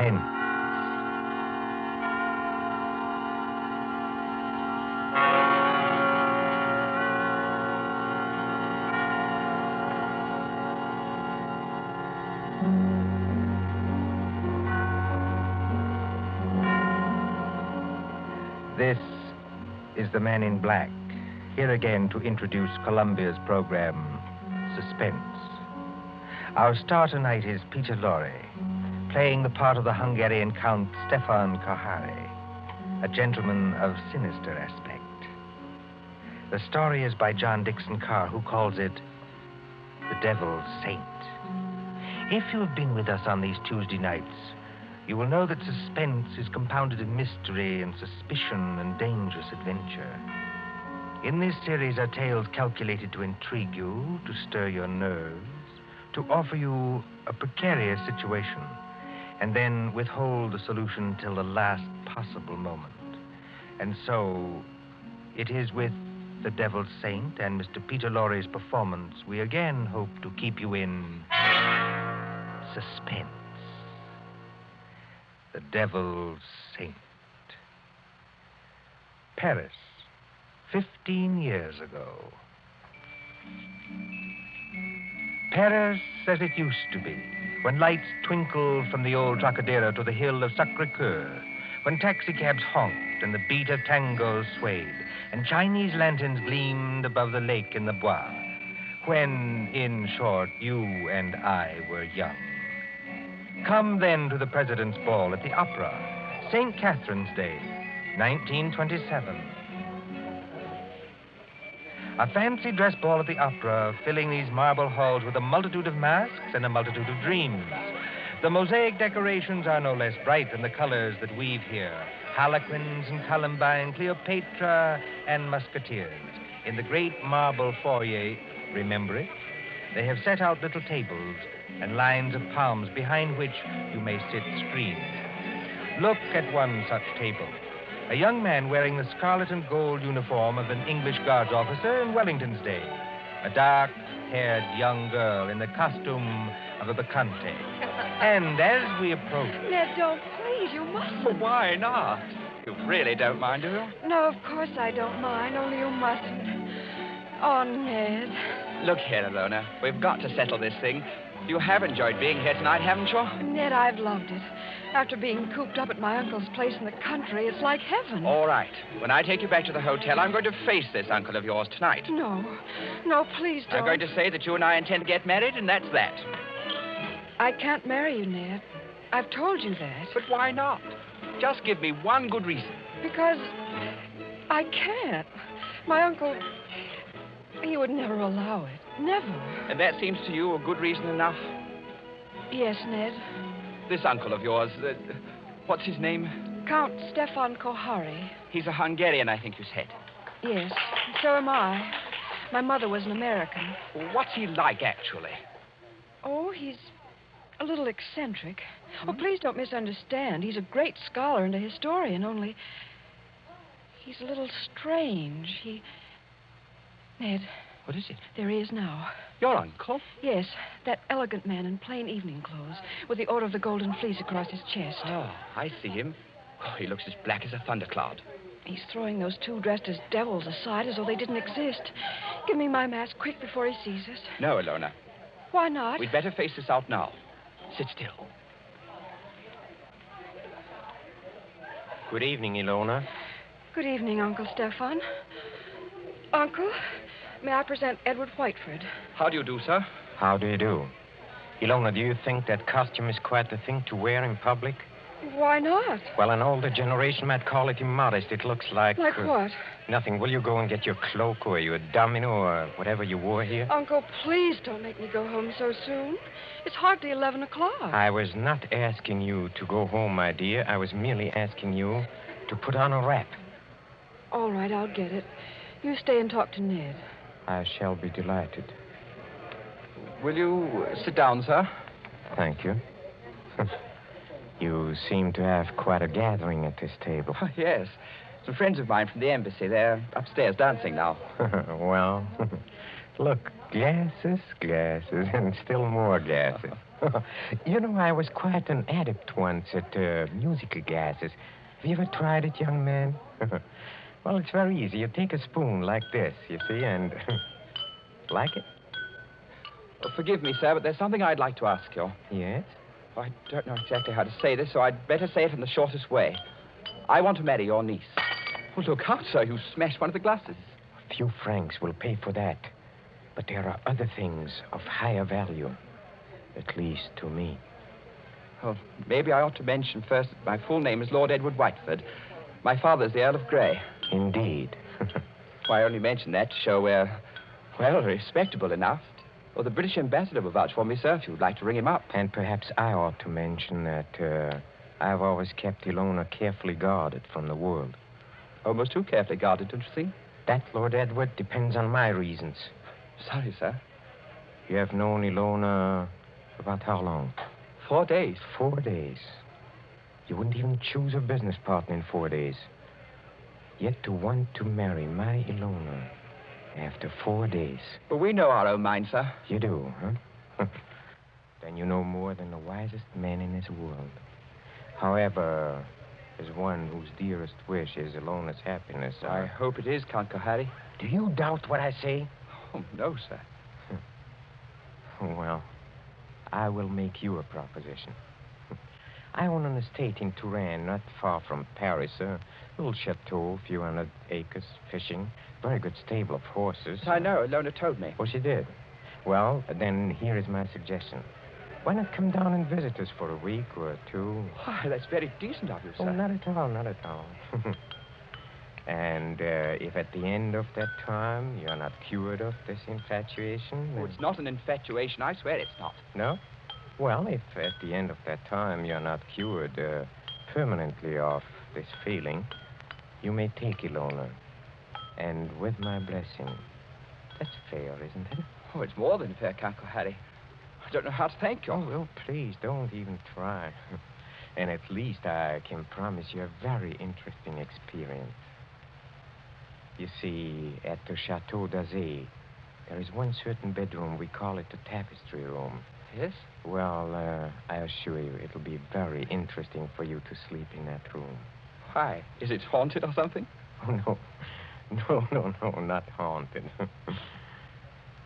Suspense. This is the Man in Black, here again to introduce Columbia's program, Suspense. Our star tonight is Peter Lorre, playing the part of the Hungarian Count Stefan Kahari, a gentleman of sinister aspect. The story is by John Dixon Carr, who calls it The Devil's Saint. If you have been with us on these Tuesday nights, you will know that suspense is compounded of mystery and suspicion and dangerous adventure. In this series are tales calculated to intrigue you, to stir your nerves, to offer you a precarious situation, and then withhold the solution till the last possible moment. And so, it is with The Devil's Saint and Mr. Peter Lorre's performance we again hope to keep you in suspense. The Devil's Saint. Paris, 15 years ago. Paris as it used to be, when lights twinkled from the old Trocadero to the hill of Sacré-Cœur, when taxicabs honked and the beat of tangos swayed, and Chinese lanterns gleamed above the lake in the Bois, when, in short, you and I were young. Come then to the President's Ball at the Opera, St. Catherine's Day, 1927. A fancy dress ball at the Opera, filling these marble halls with a multitude of masks and a multitude of dreams. The mosaic decorations are no less bright than the colors that weave here. Harlequins and Columbine, Cleopatra and Musketeers. In the great marble foyer, remember it? They have set out little tables and lines of palms behind which you may sit screened. Look at one such table. A young man wearing the scarlet and gold uniform of an English Guards officer in Wellington's day. A dark-haired young girl in the costume of a bacchante. And as we approach... Ned, don't, please. You mustn't. Well, why not? You really don't mind, do you? No, of course I don't mind, only you mustn't. Oh, Ned. Look here, Alona. We've got to settle this thing. You have enjoyed being here tonight, haven't you? Ned, I've loved it. After being cooped up at my uncle's place in the country, it's like heaven. All right. When I take you back to the hotel, I'm going to face this uncle of yours tonight. No, please don't. I'm going to say that you and I intend to get married, and that's that. I can't marry you, Ned. I've told you that. But why not? Just give me one good reason. Because I can't. My uncle, he would never allow it. Never. And that seems to you a good reason enough? Yes, Ned. This uncle of yours, what's his name? Count Stefan Kahari. He's a Hungarian, I think you said. Yes, so am I. My mother was an American. What's he like, actually? Oh, he's a little eccentric. Oh, please don't misunderstand. He's a great scholar and a historian, only he's a little strange. Ned. What is it? There he is now. Your uncle? Yes, that elegant man in plain evening clothes, with the Order of the Golden Fleece across his chest. Oh, I see him. Oh, he looks as black as a thundercloud. He's throwing those two dressed as devils aside as though they didn't exist. Give me my mask quick before he sees us. No, Alona. Why not? We'd better face this out now. Sit still. Good evening, Ilona. Good evening, Uncle Stefan. Uncle, may I present Edward Whiteford? How do you do, sir? How do you do? Ilona, do you think that costume is quite the thing to wear in public? Why not? Well, an older generation might call it immodest. It looks like... Like what? Nothing. Will you go and get your cloak or your domino or whatever you wore here? Uncle, please don't make me go home so soon. It's hardly 11 o'clock. I was not asking you to go home, my dear. I was merely asking you to put on a wrap. All right, I'll get it. You stay and talk to Ned. I shall be delighted. Will you sit down, sir? Thank you. You seem to have quite a gathering at this table. Oh, yes. Some friends of mine from the embassy. They're upstairs dancing now. Well, look, glasses, and still more glasses. You know, I was quite an adept once at musical gases. Have you ever tried it, young man? Well, it's very easy. You take a spoon like this, you see, and... Like it? Oh, forgive me, sir, but there's something I'd like to ask you. Yes? I don't know exactly how to say this, so I'd better say it in the shortest way. I want to marry your niece. Well, look out, sir. You smashed one of the glasses. A few francs will pay for that. But there are other things of higher value. At least to me. Well, maybe I ought to mention first that my full name is Lord Edward Whiteford. My father's the Earl of Grey. Indeed. Well, I only mention that to show we're, well, respectable enough. Well, the British ambassador will vouch for me, sir, if you'd like to ring him up. And perhaps I ought to mention that I've always kept Ilona carefully guarded from the world. Almost too carefully guarded, don't you think? That, Lord Edward, depends on my reasons. Sorry, sir. You have known Ilona about how long? 4 days. 4 days. You wouldn't even choose a business partner in 4 days. Yet to want to marry my Ilona after 4 days. But we know our own minds, sir. You do, huh? Then you know more than the wisest man in this world. However, as one whose dearest wish is Ilona's happiness, I hope it is, Count Kohari. Do you doubt what I say? Oh, no, sir. Well, I will make you a proposition. I own an estate in Touraine, not far from Paris. A little chateau, a few hundred acres, fishing, very good stable of horses. I know. Ilona told me. Oh, she did? Well, then here is my suggestion. Why not come down and visit us for a week or two? Why, that's very decent of you, sir. Oh, not at all, not at all. And if at the end of that time you're not cured of this infatuation... Oh, it's not an infatuation. I swear it's not. No? Well, if at the end of that time you're not cured permanently of this feeling, you may take Ilona. And with my blessing. That's fair, isn't it? Oh, it's more than fair, Count Kohari. I don't know how to thank you. Oh, well, please, don't even try. And at least I can promise you a very interesting experience. You see, at the Chateau d'Azay, there is one certain bedroom. We call it the tapestry room. Yes? Well, I assure you, it'll be very interesting for you to sleep in that room. Why? Is it haunted or something? Oh, no. No, not haunted.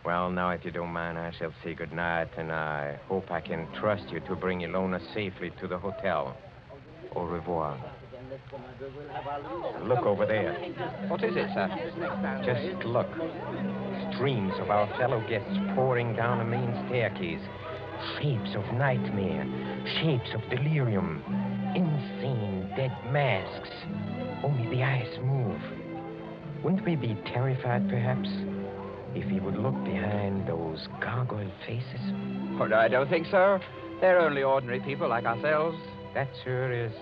Well, now, if you don't mind, I shall say goodnight, and I hope I can trust you to bring Ilona safely to the hotel. Au revoir. Look over there. What is it, sir? Just look. Streams of our fellow guests pouring down a main staircase. Shapes of nightmare. Shapes of delirium. Insane dead masks. Only the eyes move. Wouldn't we be terrified, perhaps, if he would look behind those gargoyle faces? Oh, no, I don't think so. They're only ordinary people like ourselves. That, sir, is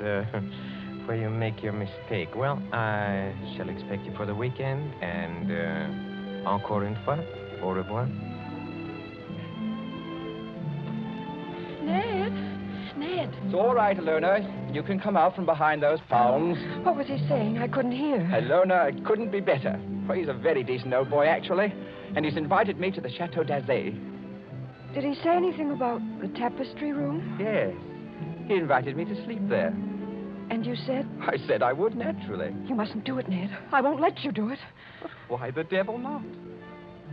where you make your mistake. Well, I shall expect you for the weekend, and encore une fois, au revoir. Ned. It's all right, Ilona. You can come out from behind those palms. What was he saying? I couldn't hear. Ilona, it couldn't be better. Well, he's a very decent old boy, actually. And he's invited me to the Chateau d'Azay. Did he say anything about the tapestry room? Yes. He invited me to sleep there. And you said? I said I would, naturally. You mustn't do it, Ned. I won't let you do it. Why the devil not?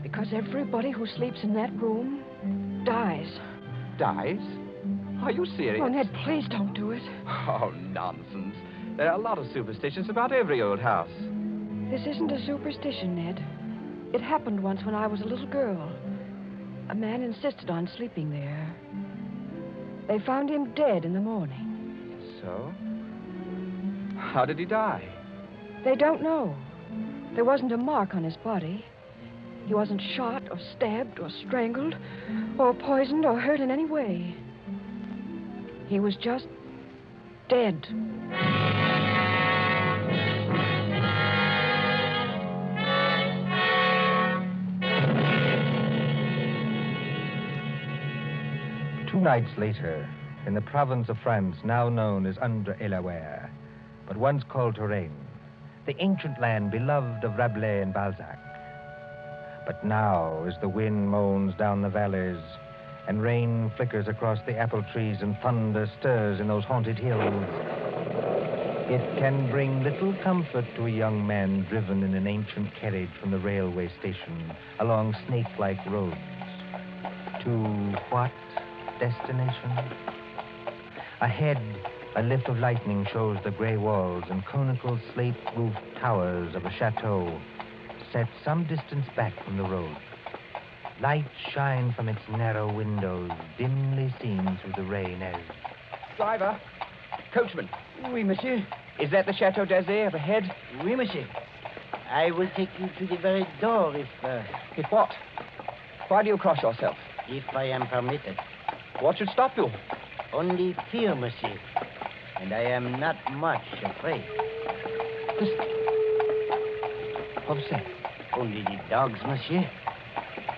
Because everybody who sleeps in that room dies. Dies? Are you serious? Oh, Ned, please don't do it. Oh, nonsense. There are a lot of superstitions about every old house. This isn't a superstition, Ned. It happened once when I was a little girl. A man insisted on sleeping there. They found him dead in the morning. So? How did he die? They don't know. There wasn't a mark on his body. He wasn't shot or stabbed or strangled or poisoned or hurt in any way. He was just dead. Two nights later, in the province of France now known as Indre-et-Loire, but once called Touraine, the ancient land beloved of Rabelais and Balzac. But now, as the wind moans down the valleys, and rain flickers across the apple trees and thunder stirs in those haunted hills, it can bring little comfort to a young man driven in an ancient carriage from the railway station along snake-like roads. To what destination? Ahead, a lift of lightning shows the gray walls and conical slate-roofed towers of a chateau set some distance back from the road. Lights shine from its narrow windows, dimly seen through the rain as... Driver, coachman, Oui, monsieur. is that the Chateau d'Azay up ahead? Oui, monsieur. I will take you to the very door If what? Why do you cross yourself? if I am permitted. What should stop you? Only fear, monsieur. And I am not much afraid. Listen. What was that? Only the dogs, monsieur.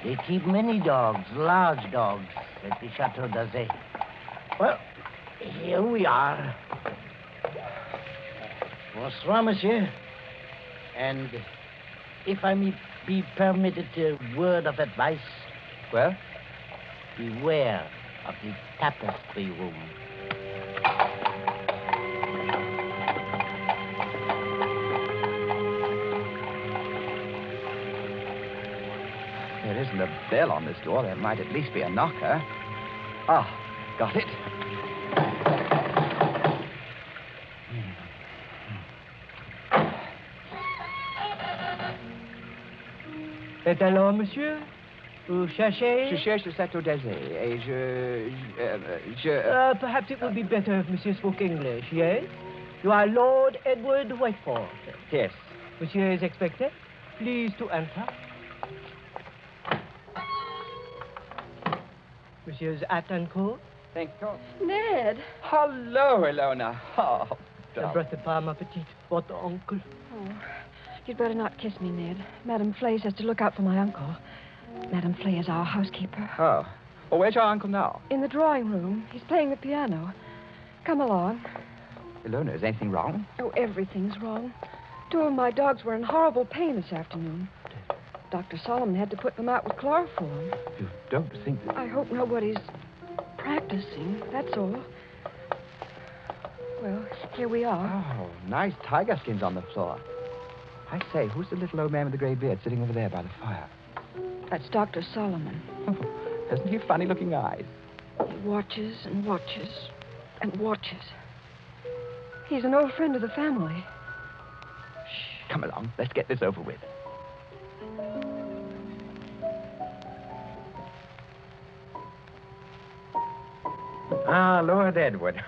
They keep many dogs, large dogs, at the Chateau d'Azay. Well, here we are. Bonsoir, monsieur. And if I may be permitted a word of advice, Well, beware of the tapestry room. there isn't a bell on this door. There might at least be a knocker. Ah, got it. Et alors, monsieur? Vous cherchez? Je cherche le Château d'Azay et je... Perhaps it would be better if monsieur spoke English, yes? You are Lord Edward Whiteford. Yes. Monsieur is expected. Please to enter. Monsieur's hat and coat. Thank you. Ned. Hello, Elona. Oh, Un breath pas ma petite, votre uncle. Oh, you'd better not kiss me, Ned. Madame Flay says to look out for my uncle. Madame Flay is our housekeeper. Oh. Well, where's your uncle now? In the drawing room. He's playing the piano. Come along. Elona, is anything wrong? Oh, everything's wrong. 2 of my dogs were in horrible pain this afternoon. Dr. Solomon had to put them out with chloroform. You don't think that... I hope nobody's practicing, that's all. Well, here we are. Oh, nice tiger skins on the floor. I say, who's the little old man with the gray beard sitting over there by the fire? That's Dr. Solomon. Hasn't he funny-looking eyes? He watches and watches and watches. He's an old friend of the family. Shh, come along. Let's get this over with. Ah, Lord Edward.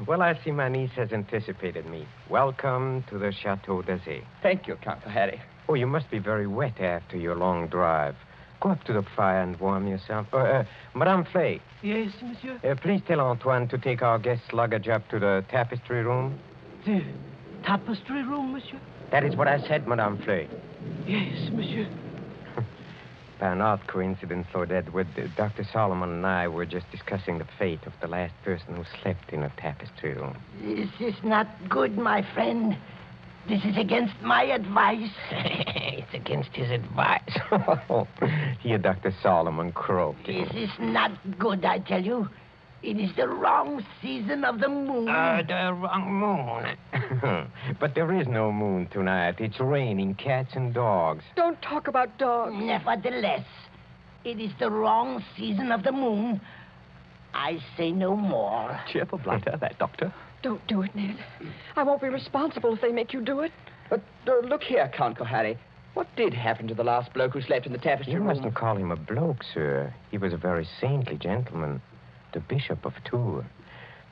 Well, I see my niece has anticipated me. Welcome to the Chateau d'Azay. Thank you, Count Harry. Oh, you must be very wet after your long drive. Go up to the fire and warm yourself. Madame Flay, Yes, monsieur? please tell Antoine to take our guest's luggage up to the tapestry room. The tapestry room, monsieur? That is what I said, Madame Flay. Yes, monsieur. By an odd coincidence, Lord Edward, Dr. Solomon and I were just discussing the fate of the last person who slept in a tapestry room. This is not good, my friend. This is against my advice. It's against his advice. Here, Dr. Solomon croaking. This is not good, I tell you. It is the wrong season of the moon. The wrong moon. But there is no moon tonight. It's raining cats and dogs. Don't talk about dogs. Nevertheless, it is the wrong season of the moon. I say no more. Cheerful blighter, that doctor. Don't do it, Ned. I won't be responsible if they make you do it. But look here, Count Harry. What did happen to the last bloke who slept in the tapestry You room? mustn't call him a bloke, sir. He was a very saintly gentleman. The Bishop of Tours.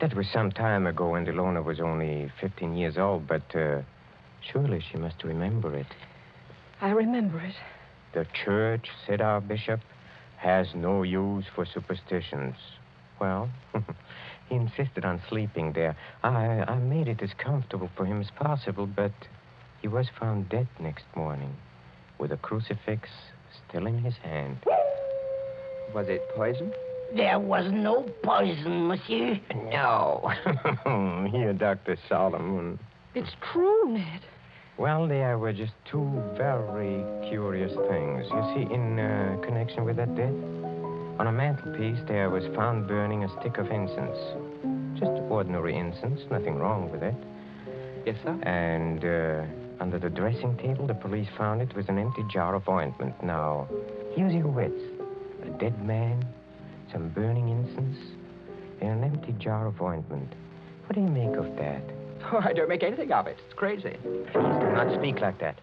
That was some time ago when Ilona was only 15 years old, but surely she must remember it. I remember it. The church, said our bishop, has no use for superstitions. Well, he insisted on sleeping there. I made it as comfortable for him as possible, but he was found dead next morning with a crucifix still in his hand. Was it poison? There was no poison, monsieur. No. Here, Dr. Solomon. It's true, Ned. Well, there were just 2 very curious things. You see, in connection with that death, On a mantelpiece, there was found burning a stick of incense. Just ordinary incense, nothing wrong with it. Yes, sir? And under the dressing table, the police found it was an empty jar of ointment. Now, here's your wits. A dead man, some burning incense, and an empty jar of ointment. What do you make of that? Oh, I don't make anything of it. It's crazy. Please do not speak like that.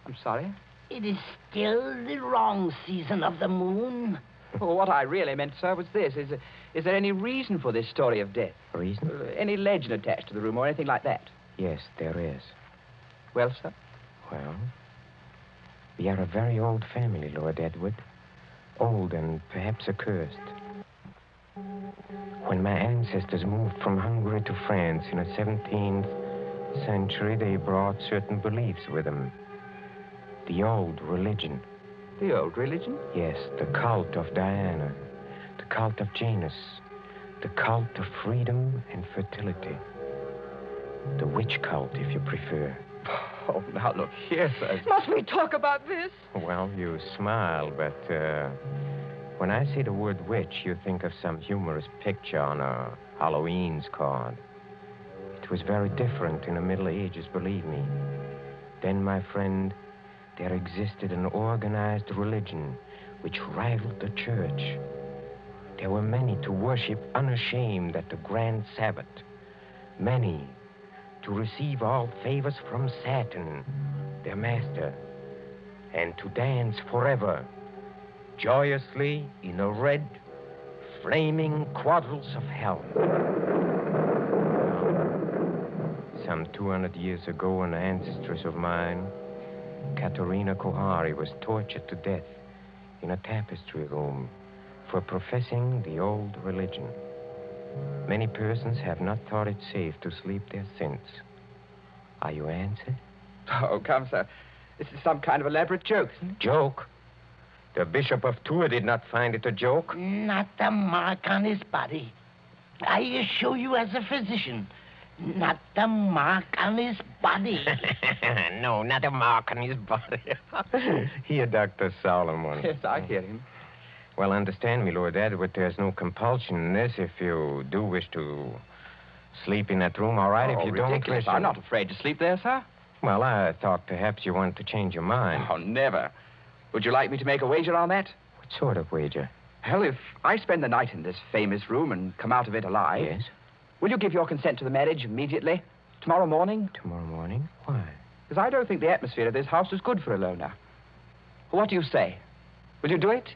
I'm sorry. It is still the wrong season of the moon. Well, what I really meant, sir, was this. Is there any reason for this story of death? Reason? Any legend attached to the room or anything like that? Yes, there is. Well, sir? Well, we are a very old family, Lord Edward. Old and perhaps accursed. When my ancestors moved from Hungary to France in the 17th century, they brought certain beliefs with them. The old religion. The old religion? Yes, the cult of Diana, the cult of Janus, the cult of freedom and fertility. The witch cult, if you prefer. Oh, now look here, sir. Must we talk about this? Well, you smile, but when I say the word witch, you think of some humorous picture on a Halloween's card. It was very different in the Middle Ages, believe me. Then, my friend, there existed an organized religion which rivaled the church. There were many to worship unashamed at the grand Sabbath. Many to receive all favors from Saturn, their master, and to dance forever, joyously in the red, flaming quadrants of hell. Some 200 years ago, an ancestress of mine, Katerina Kohari, was tortured to death in a tapestry room for professing the old religion. Many persons have not thought it safe to sleep there since. Are you answered? Oh, come, sir. This is some kind of elaborate joke, isn't it? Joke? The Bishop of Tours did not find it a joke. Not a mark on his body. I assure you as a physician, not a mark on his body. No, not a mark on his body. Here, Dr. Solomon. Yes, I hear him. Well, understand me, Lord Edward, there's no compulsion in this. If you do wish to sleep in that room, all right. If you don't ridiculous. wish... I'm not afraid to sleep there, sir. Well, I thought perhaps you wanted to change your mind. Oh, never. Would you like me to make a wager on that? What sort of wager? Well, if I spend the night in this famous room and come out of it alive... Yes? Will you give your consent to the marriage immediately? Tomorrow morning? Tomorrow morning? Why? Because I don't think the atmosphere of this house is good for a loner. What do you say? Will you do it?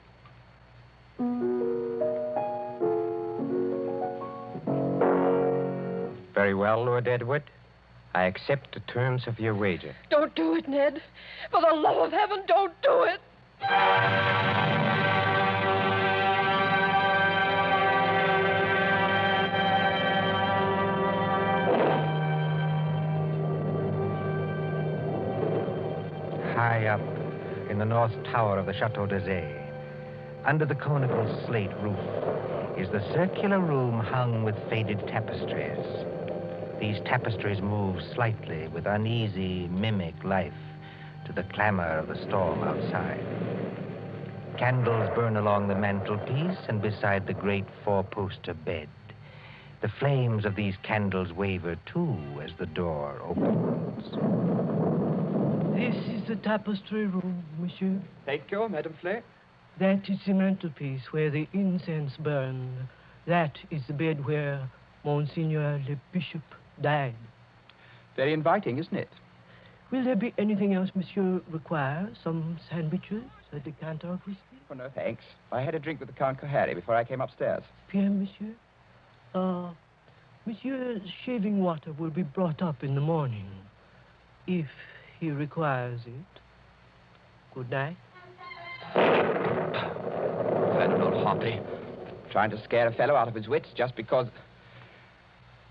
Very well, Lord Edward. I accept the terms of your wager. Don't do it, Ned. For the love of heaven, don't do it. High up in the north tower of the Chateau d'Azay, under the conical slate roof, is the circular room hung with faded tapestries. These tapestries move slightly with uneasy, mimic life to the clamor of the storm outside. Candles burn along the mantelpiece and beside the great four-poster bed. The flames of these candles waver, too, as the door opens. This is the tapestry room, monsieur. Thank you, Madame Flay. That is the mantelpiece where the incense burned. That is the bed where Monseigneur le Bishop died. Very inviting, isn't it? Will there be anything else monsieur requires? Some sandwiches, a decanter of whiskey? Oh, no, thanks. I had a drink with the Count Kohari before I came upstairs. Bien, monsieur. Monsieur's shaving water will be brought up in the morning, if he requires it. Good night. Infernal old Hoppy. Trying to scare a fellow out of his wits just because...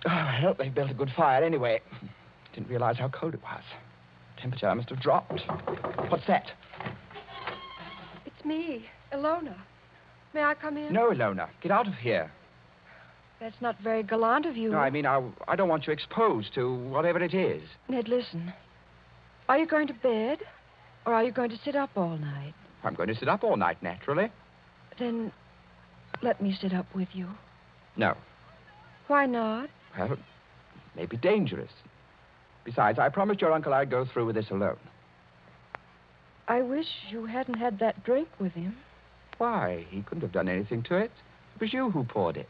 Oh, I hope they built a good fire anyway. Didn't realize how cold it was. Temperature must have dropped. What's that? It's me, Ilona. May I come in? No, Ilona. Get out of here. That's not very gallant of you. No, I mean, I don't want you exposed to whatever it is. Ned, listen. Are you going to bed, or are you going to sit up all night? I'm going to sit up all night, naturally. Then let me sit up with you? No. Why not? Well, it may be dangerous. Besides, I promised your uncle I'd go through with this alone. I wish you hadn't had that drink with him. Why? He couldn't have done anything to it. It was you who poured it.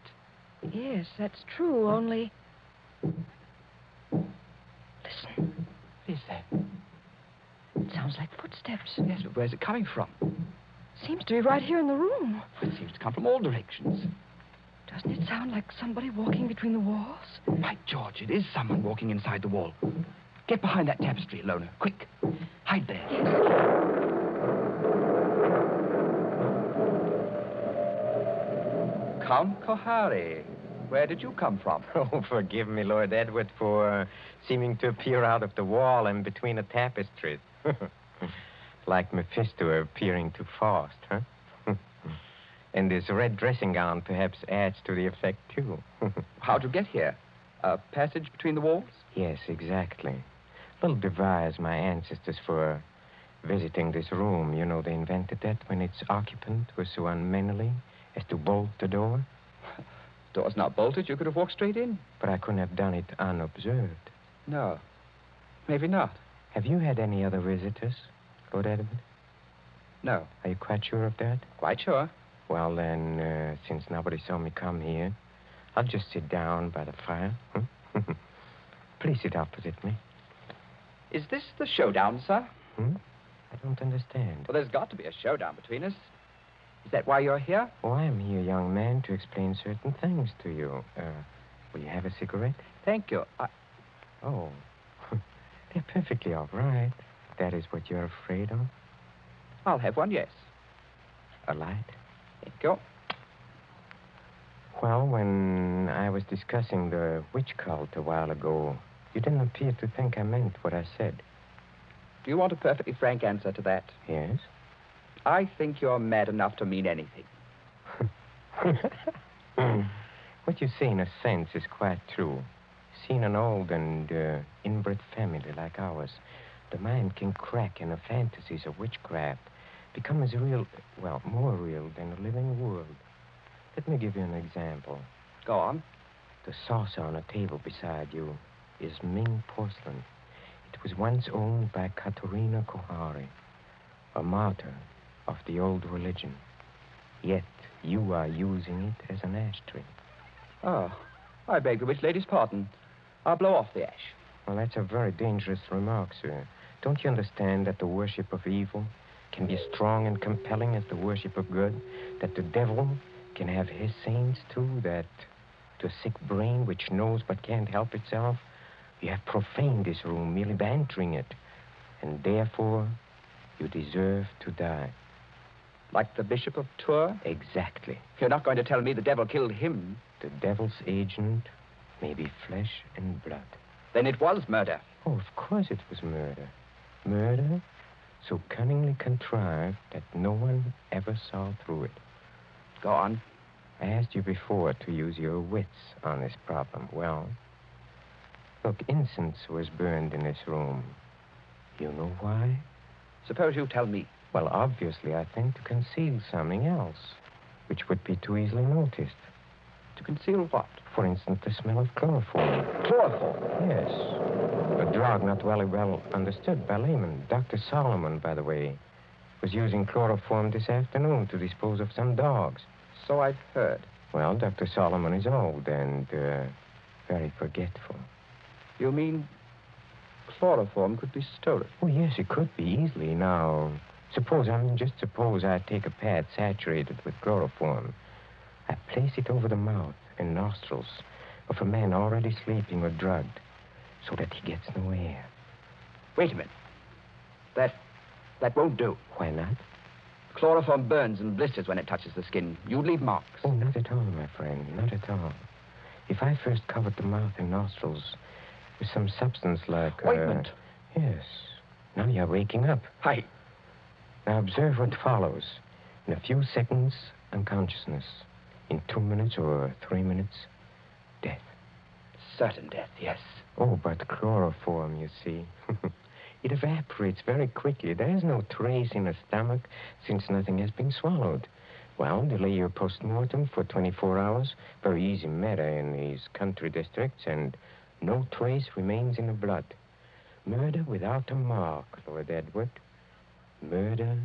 Yes, that's true, only... Listen. What is that? It sounds like footsteps. Yes, but where's it coming from? Seems to be right here in the room. It seems to come from all directions. Doesn't it sound like somebody walking between the walls? By George, it is someone walking inside the wall. Get behind that tapestry, Lona. Quick. Hide there. Count Kohari, where did you come from? Oh, forgive me, Lord Edward, for seeming to appear out of the wall and between the tapestries. Like Mephisto appearing to Faust, huh? And this red dressing gown perhaps adds to the effect, too. How'd you get here? A passage between the walls? Yes, exactly. Little device my ancestors for visiting this room. You know, they invented that when its occupant was so unmannerly as to bolt the door. Door's not bolted. You could have walked straight in. But I couldn't have done it unobserved. No. Maybe not. Have you had any other visitors, Lord Edward? No. Are you quite sure of that? Quite sure. Well, then, since nobody saw me come here, I'll just sit down by the fire. Please sit opposite me. Is this the showdown, sir? I don't understand. Well, there's got to be a showdown between us. Is that why you're here? Oh, I'm here, young man, to explain certain things to you. Will you have a cigarette? Thank you. Oh, they're perfectly all right. That is what you're afraid of? I'll have one, yes. A light? Thank you. Well, when I was discussing the witch cult a while ago, you didn't appear to think I meant what I said. Do you want a perfectly frank answer to that? Yes? I think you're mad enough to mean anything. What you say, in a sense, is quite true. Seeing an old and inbred family like ours, the mind can crack and the fantasies of witchcraft become as real, well, more real than the living world. Let me give you an example. Go on. The saucer on a table beside you is Ming porcelain. It was once owned by Katerina Kohari, a martyr of the old religion. Yet you are using it as an ashtray. Oh, I beg the witch lady's pardon. I'll blow off the ash. Well, that's a very dangerous remark, sir. Don't you understand that the worship of evil can be as strong and compelling as the worship of good? That the devil can have his saints, too? That to a sick brain which knows but can't help itself, you have profaned this room merely by entering it. And therefore, you deserve to die. Like the Bishop of Tours? Exactly. You're not going to tell me the devil killed him. The devil's agent may be flesh and blood. Then it was murder. Oh, of course it was murder. Murder so cunningly contrived that no one ever saw through it. Go on. I asked you before to use your wits on this problem. Well, look, incense was burned in this room. You know why? Suppose you tell me. Well, obviously, I think to conceal something else, which would be too easily noticed. To conceal what? For instance, the smell of chloroform. Chloroform? Yes. A drug not very well understood by laymen. Dr. Solomon, by the way, was using chloroform this afternoon to dispose of some dogs. So I've heard. Well, Dr. Solomon is old and very forgetful. You mean chloroform could be stolen? Oh, yes, it could be easily. Now, just suppose I take a pad saturated with chloroform. I place it over the mouth and nostrils of a man already sleeping or drugged so that he gets no air. Wait a minute. That won't do. Why not? Chloroform burns and blisters when it touches the skin. You'd leave marks. Oh, not at all, my friend, not at all. If I first covered the mouth and nostrils with some substance like... Ointment. Yes. Now you're waking up. Hi. Now observe what follows. In a few seconds, unconsciousness. In 2 minutes or 3 minutes, death. Certain death, yes. Oh, but chloroform, you see. It evaporates very quickly. There is no trace in the stomach since nothing has been swallowed. Well, delay your post-mortem for 24 hours. Very easy matter in these country districts, and no trace remains in the blood. Murder without a mark, Lord Edward. Murder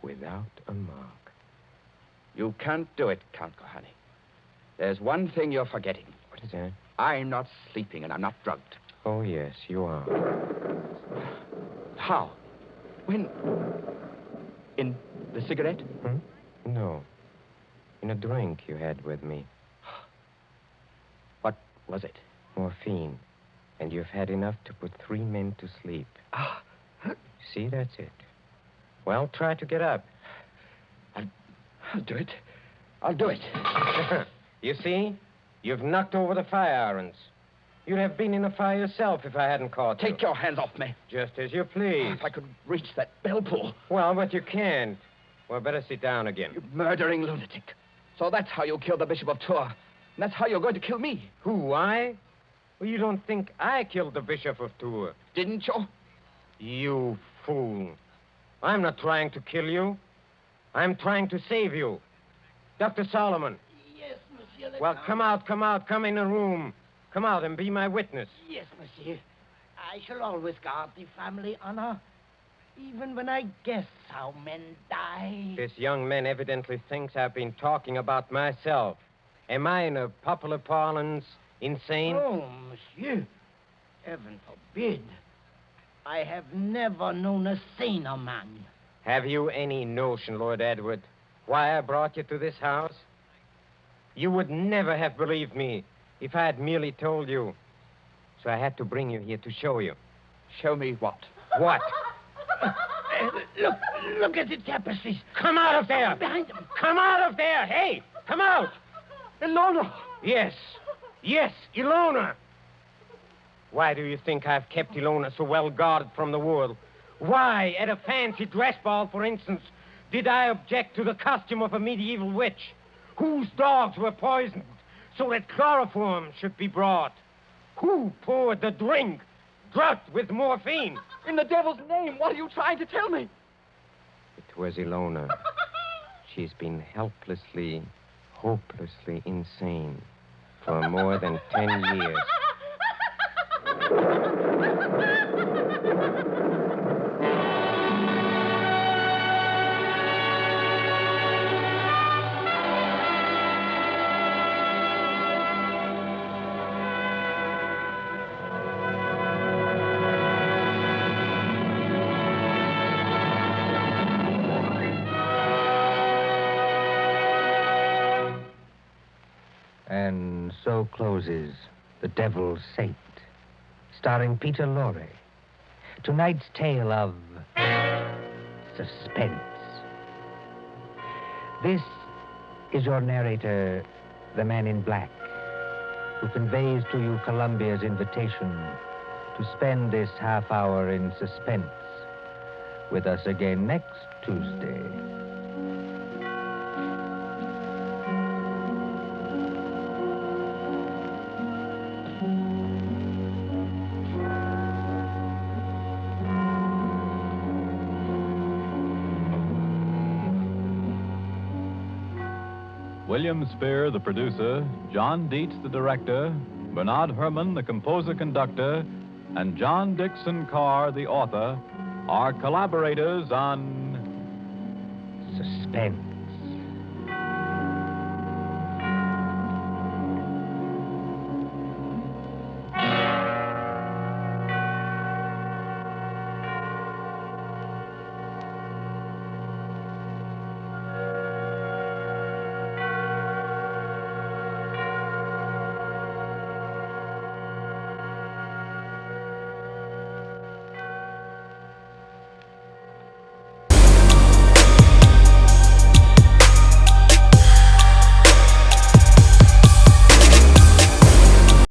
without a mark. You can't do it, Count Kohani. There's one thing you're forgetting. What is that? I'm not sleeping and I'm not drugged. Oh, yes, you are. How? When? In the cigarette? No. In a drink you had with me. What was it? Morphine. And you've had enough to put 3 men to sleep. Ah. See, that's it. Well, try to get up. I'll do it. I'll do it. You see? You've knocked over the fire irons. You'd have been in a fire yourself if I hadn't caught you. Take your hands off me. Just as you please. If I could reach that bell pull. Well, but you can't. Well, better sit down again. You murdering lunatic. So that's how you killed the Bishop of Tours. And that's how you're going to kill me. Who, I? Well, you don't think I killed the Bishop of Tours? Didn't you? You fool. I'm not trying to kill you. I'm trying to save you. Dr. Solomon. Yes, monsieur. Well, come out. Come in the room. Come out and be my witness. Yes, monsieur. I shall always guard the family honor, even when I guess how men die. This young man evidently thinks I've been talking about myself. Am I, in a popular parlance, insane? Oh, monsieur. Heaven forbid. I have never known a saner man. Have you any notion, Lord Edward, why I brought you to this house? You would never have believed me if I had merely told you. So I had to bring you here to show you. Show me what? What? Look at the tapestries. Come out of there! Behind them. Come out of there! Hey, come out! Ilona! Yes, Ilona. Why do you think I've kept Ilona so well guarded from the world? Why, at a fancy dress ball, for instance, did I object to the costume of a medieval witch? Whose dogs were poisoned so that chloroform should be brought? Who poured the drink drugged with morphine? In the devil's name, what are you trying to tell me? It was Ilona. She's been helplessly, hopelessly insane for more than 10 years. And so closes The Devil's Saint, starring Peter Lorre. Tonight's tale of suspense. This is your narrator, the man in black, who conveys to you Columbia's invitation to spend this half hour in suspense with us again next Tuesday. William Spear, the producer, John Dietz, the director, Bernard Herrmann, the composer-conductor, and John Dixon Carr, the author, are collaborators on Suspense.